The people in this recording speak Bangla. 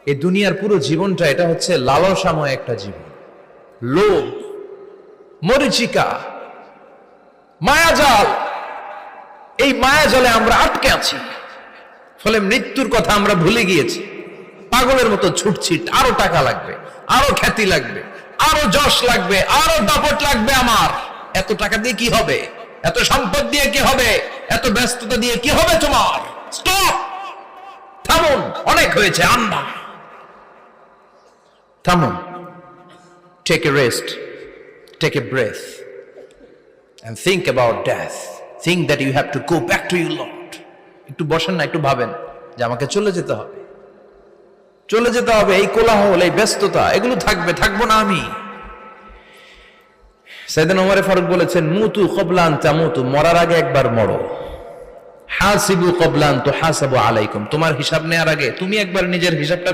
এই দুনিয়ার পুরো জীবনটা এটা হচ্ছে লালসাময় একটা জীবন, লোভ, মরিচিকা, মায়াজাল। এই মায়াজালে আমরা আটকে আছি, ফলে মৃত্যুর কথা আমরা ভুলে গিয়েছি। পাগলের মতো ছুটছি, আরো টাকা লাগবে, আরো খ্যাতি লাগবে, আরো যশ লাগবে, আরো দাপট লাগবে। আমার এত টাকা দিয়ে কি হবে? এত সম্পদ দিয়ে কি হবে? এত ব্যস্ততা দিয়ে কি হবে তোমার? স্টপ, থামুন, অনেক হয়েছে। আন্না, থামুন, take a rest, take a breath and think about death. Think that you have to go back to your Lord. একটু বসেন না, একটু ভাবেন যে আমাকে চলে যেতে হবে, চলে যেতে হবে। এই কোলাহল, এই ব্যস্ততা, এগুলো থাকবে, থাকবো না আমি। সাইয়েদনা ওমর ফারুক বলেছেন, মুতু ক্বাবলা আন তামুতু, মরার আগে একবার মরো। হাসিবু ক্বাবলা আন তুহাসাবু আলাইকুম, তোমার হিসাব নেওয়ার আগে তুমি একবার নিজের হিসাবটা